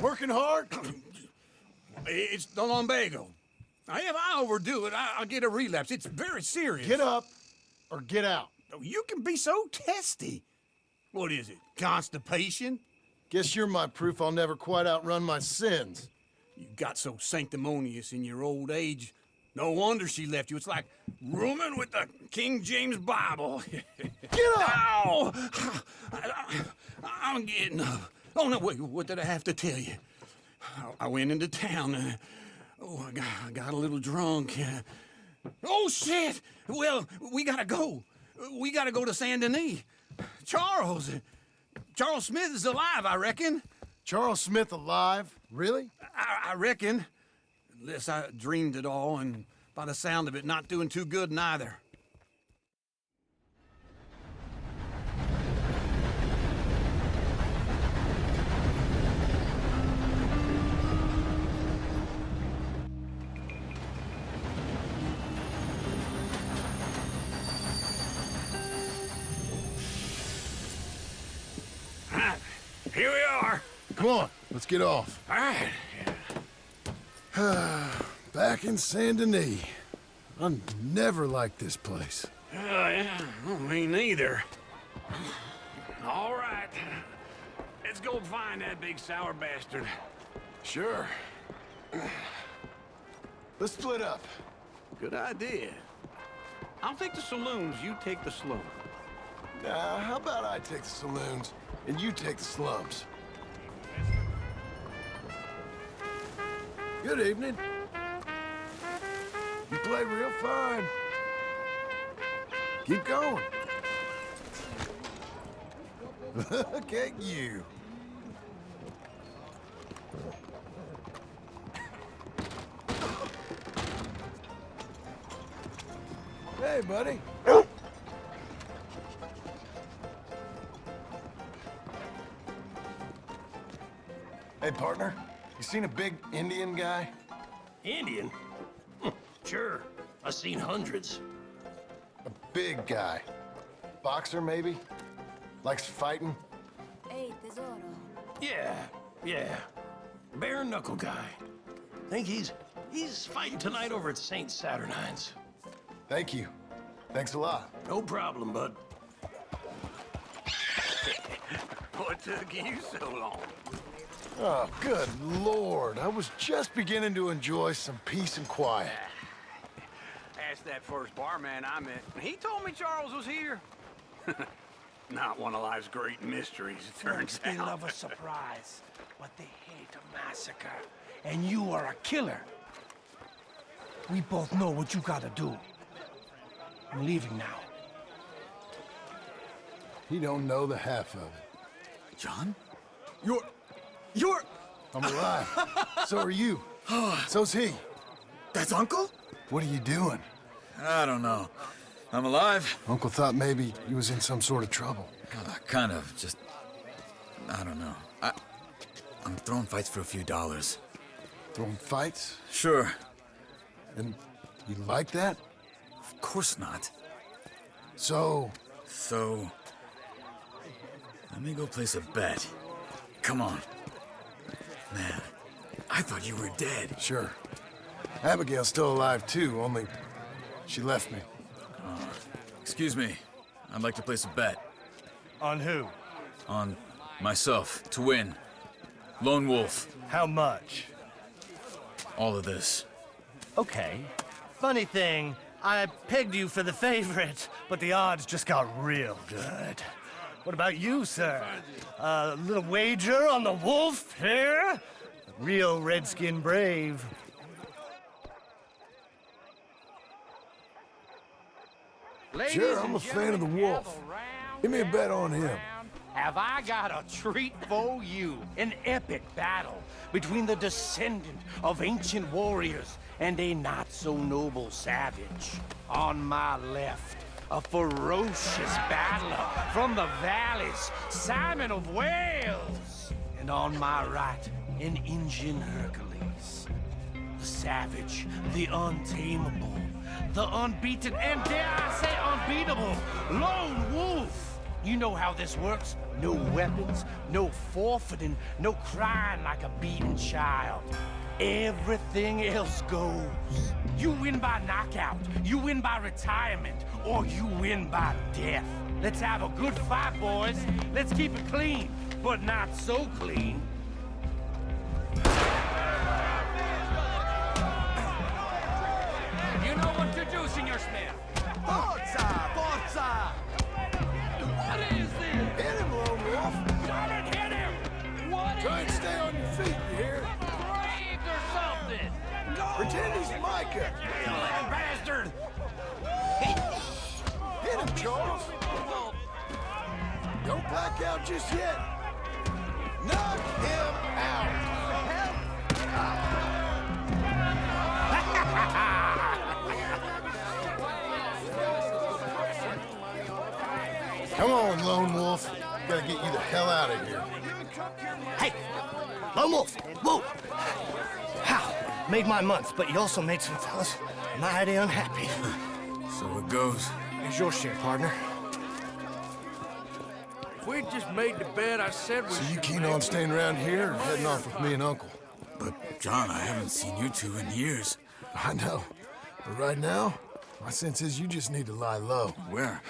Working hard? It's the lumbago. Now, if I overdo it, I'll get a relapse. It's very serious. Get up or get out. You can be so testy. What is it, constipation? Guess you're my proof I'll never quite outrun my sins. You got so sanctimonious in your old age. No wonder she left you. It's like rooming with the King James Bible. Get up! Ow! I'm getting up. Oh, no, wait, what did I have to tell you? I went into town. I got a little drunk. Oh, shit! Well, we gotta go. We gotta go to Sait Denis. Charles Smith is alive, I reckon. Charles Smith alive? Really? I reckon. Unless I dreamed it all, and by the sound of it, not doing too good neither. Here we are. Come on, let's get off. All right. Back in Sait Denis. I never liked this place. Yeah, me neither. All right. Let's go find that big sour bastard. Sure. Let's split up. Good idea. I'll take the saloons, you take the slum. How about I take the saloons and you take the slums? Good evening. You play real fine. Keep going. Look at you. Hey, buddy. Hey, partner. You seen a big Indian guy? Indian? Sure. I've seen hundreds. A big guy. Boxer, maybe? Likes fighting? Hey, tesoro. Yeah. Bare knuckle guy. Think he's fighting tonight over at St. Saturnine's. Thank you. Thanks a lot. No problem, bud. What took you so long? Oh, good Lord. I was just beginning to enjoy some peace and quiet. Asked that first barman I met. He told me Charles was here. Not one of life's great mysteries, it turns They out. love a surprise, but they hate a massacre. And you are a killer. We both know what you gotta do. I'm leaving now. He don't know the half of it. John? You're... I'm alive. So are you. So's he. That's Uncle? What are you doing? I don't know. I'm alive. Uncle thought maybe he was in some sort of trouble. Kind of, just... I don't know. I'm throwing fights for a few dollars. Throwing fights? Sure. And you like that? Of course not. So, let me go place a bet. Come on. Man, I thought you were dead. sure. Abigail's still alive too, only she left me. Excuse me. I'd like to place a bet. On who? On myself, to win. Lone Wolf. How much? All of this. Okay. Funny thing, I pegged you for the favorite, but the odds just got real good. What about you, sir? A little wager on the wolf here? Real redskin brave. Sure, I'm a fan of the wolf. Give me a bet on him. Have I got a treat for you? An epic battle between the descendant of ancient warriors and a not-so-noble savage. On my left, a ferocious battler from the valleys, Simon of Wales. And on my right, an Indian Hercules. The savage, the untamable, the unbeaten, and dare I say unbeatable, Lone Wolf. You know how this works. No weapons, no forfeiting, no crying like a beaten child. Everything else goes. You win by knockout, you win by retirement, or you win by death. Let's have a good fight, boys. Let's keep it clean, but not so clean. You know what to do, Senor Smith. Forza! Forza! What is this? Hit him, Lone Wolf! Don't hit him! What Try and stay on your feet, you hear? Craved or something? Pretend he's Micah! You little bastard! Hit him, Charles! Don't black out just yet! Knock him out! Come on, Lone Wolf. Gotta get you the hell out of here. Hey, Lone Wolf, whoa! How? Made my month, but you also made some fellas mighty unhappy. So it goes. Here's your share, partner. If we'd just made the bed I said we So you keen on staying around here or heading off with me and Uncle? But, John, I haven't seen you two in years. I know. But right now, my sense is you just need to lie low. Where?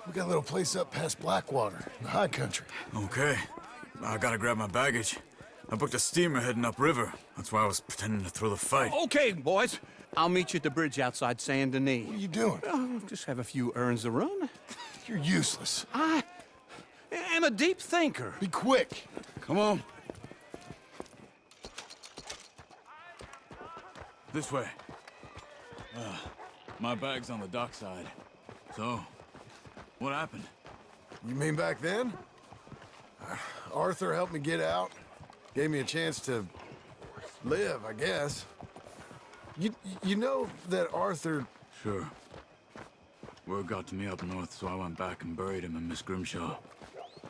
We got a little place up past Blackwater, in the high country. Okay. I gotta grab my baggage. I booked a steamer heading upriver. That's why I was pretending to throw the fight. Okay, boys. I'll meet you at the bridge outside Sait Denis. What are you doing? Oh, just have a few errands to run. You're useless. I am a deep thinker. Be quick. Come on. This way. My bag's on the dockside. So, what happened? You mean back then? Arthur helped me get out. Gave me a chance to live, I guess. You know that Arthur... Sure. Word got to me up north, so I went back and buried him in Miss Grimshaw.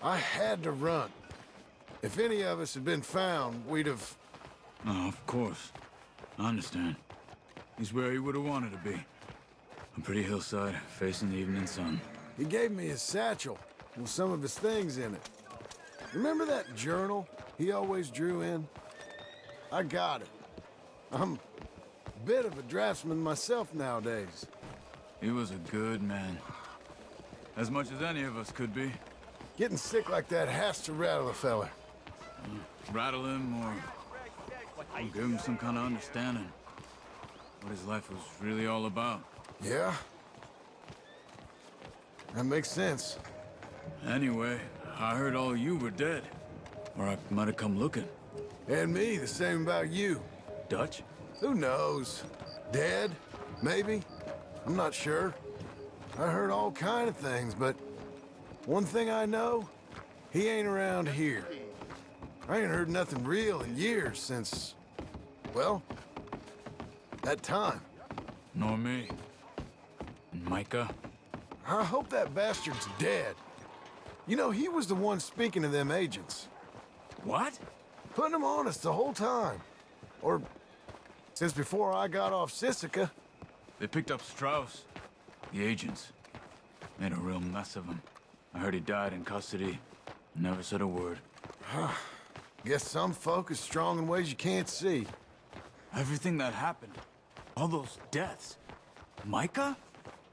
I had to run. If any of us had been found, we'd have... Oh, of course. I understand. He's where he would have wanted to be. A pretty hillside, facing the evening sun. He gave me his satchel with some of his things in it. Remember that journal he always drew in? I got it. I'm a bit of a draftsman myself nowadays. He was a good man. As much as any of us could be. Getting sick like that has to rattle a fella. Rattle him or give him some kind of understanding. What his life was really all about. Yeah? That makes sense. Anyway, I heard all you were dead. Or I might have come looking. And me, the same about you. Dutch? Who knows? Dead? Maybe? I'm not sure. I heard all kind of things, but one thing I know, he ain't around here. I ain't heard nothing real in years since, well, that time. Nor me. And Micah? I hope that bastard's dead. You know, he was the one speaking to them agents. What? Putting them on us the whole time. Or since before I got off Sisika. They picked up Strauss. The agents. Made a real mess of him. I heard he died in custody. Never said a word. Guess some folk is strong in ways you can't see. Everything that happened. All those deaths. Micah?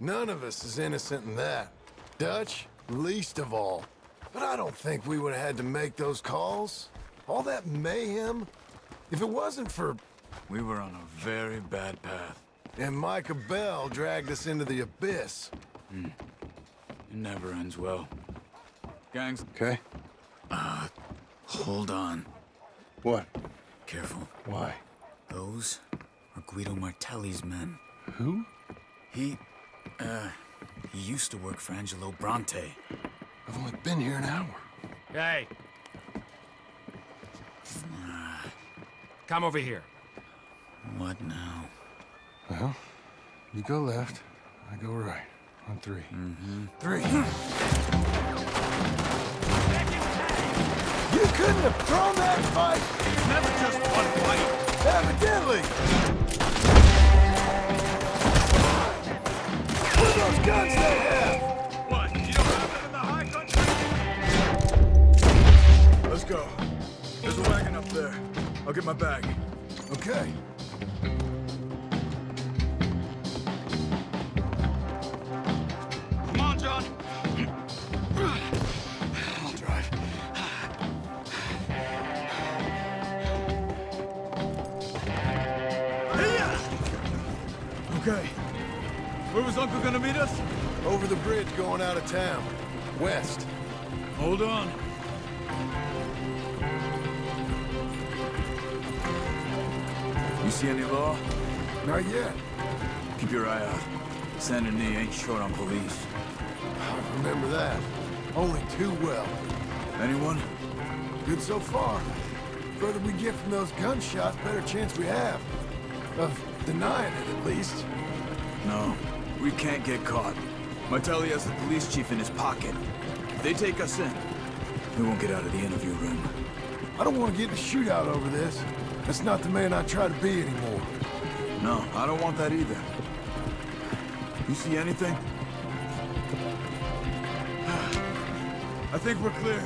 None of us is innocent in that. Dutch, least of all. But I don't think we would have had to make those calls. All that mayhem. If it wasn't for... We were on a very bad path. And Micah Bell dragged us into the abyss. It never ends well. Gangs... Okay. Hold on. What? Careful. Why? Those are Guido Martelli's men. Who? He used to work for Angelo Bronte. I've only been here an hour. Hey. Come over here. What now? Well, you go left, I go right. On three. Three. You couldn't have thrown that fight! Never just one fight. Evidently! What are those guns they have? What? You don't have them in the high country? bag. Okay. Come on, John. I'll drive. Okay. Where was Uncle gonna meet us? Over the bridge going out of town. West. Hold on. You see any law? Not yet. Keep your eye out. Saint Denis ain't short on police. I remember that. Only too well. Anyone? Good so far. Further we get from those gunshots, better chance we have. Of denying it, at least. No. We can't get caught. Martelli has the police chief in his pocket. If they take us in, we won't get out of the interview room. I don't want to get in a shootout over this. That's not the man I try to be anymore. No, I don't want that either. You see anything? I think we're clear.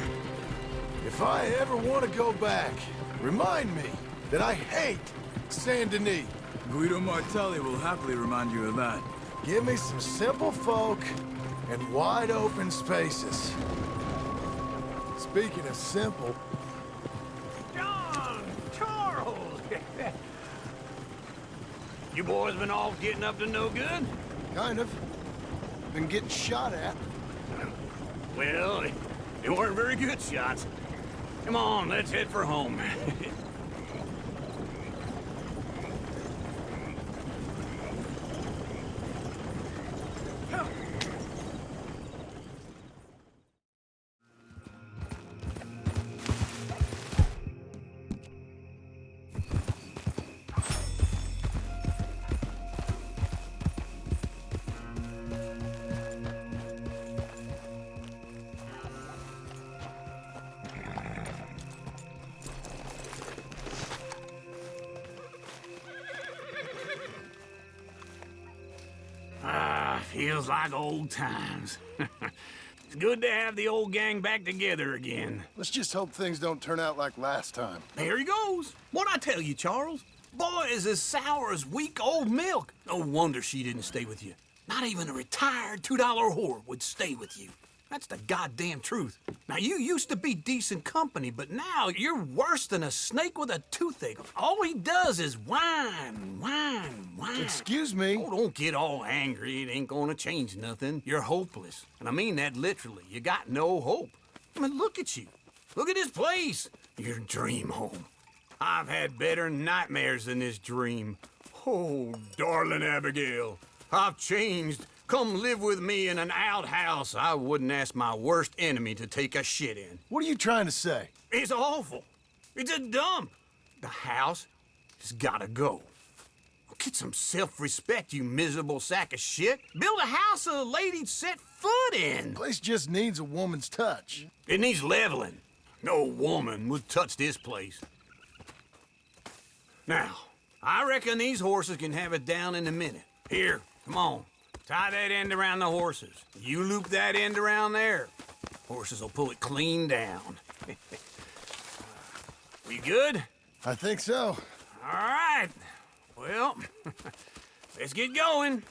If I ever want to go back, remind me that I hate Saint Denis. Guido Martelli will happily remind you of that. Give me some simple folk and wide open spaces. Speaking of simple, John! Charles! You boys been all getting up to no good? kind of. Been getting shot at. Well, they weren't very good shots. Come on, let's head for home. Feels like old times. It's good to have the old gang back together again. Let's just hope things don't turn out like last time. There he goes. What'd I tell you, Charles? Boy is as sour as weak old milk. No wonder she didn't stay with you. Not even a retired $2 whore would stay with you. That's the goddamn truth. Now, you used to be decent company, but now you're worse than a snake with a toothache. All he does is whine, whine, whine. Excuse me? Oh, don't get all angry. It ain't gonna change nothing. You're hopeless. And I mean that literally. You got no hope. I mean, look at you. Look at this place. Your dream home. I've had better nightmares than this dream. Oh, darling Abigail, I've changed. Come live with me in an outhouse I wouldn't ask my worst enemy to take a shit in. What are you trying to say? It's awful. It's a dump. The house has gotta go. Get some self-respect, you miserable sack of shit. Build a house a lady'd set foot in. Place just needs a woman's touch. It needs leveling. No woman would touch this place. Now, I reckon these horses can have it down in a minute. Here, come on. Tie that end around the horses. You loop that end around there. Horses will pull it clean down. We good? I think so. All right. Well, let's get going.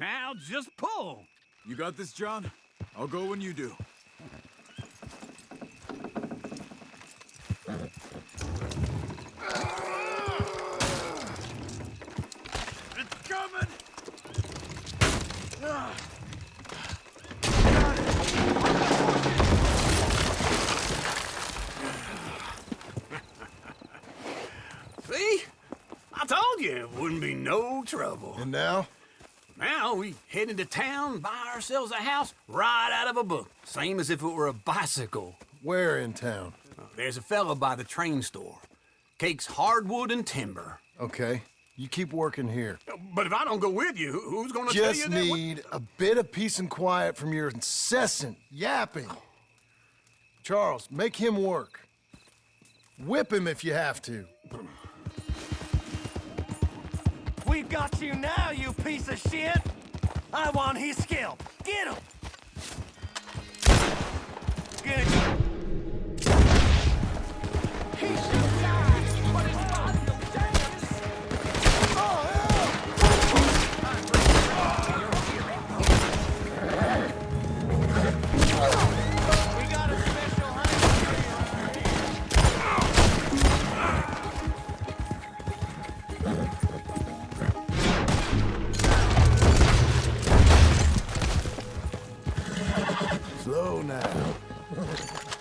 Now just pull. You got this, John? I'll go when you do. It's coming! See? I told you it wouldn't be no trouble. And now? Now we head into town, buy ourselves a house right out of a book. Same as if it were a bicycle. Where in town? There's a fella by the train store. Cakes hardwood and timber. Okay. You keep working here. But if I don't go with you, who's gonna tell you Just that? need a bit of peace and quiet from your incessant yapping. Charles, make him work. Whip him if you have to. We've got you now, you piece of shit! I want his scalp. Get him! Get it! He should die, but it's not Slow now.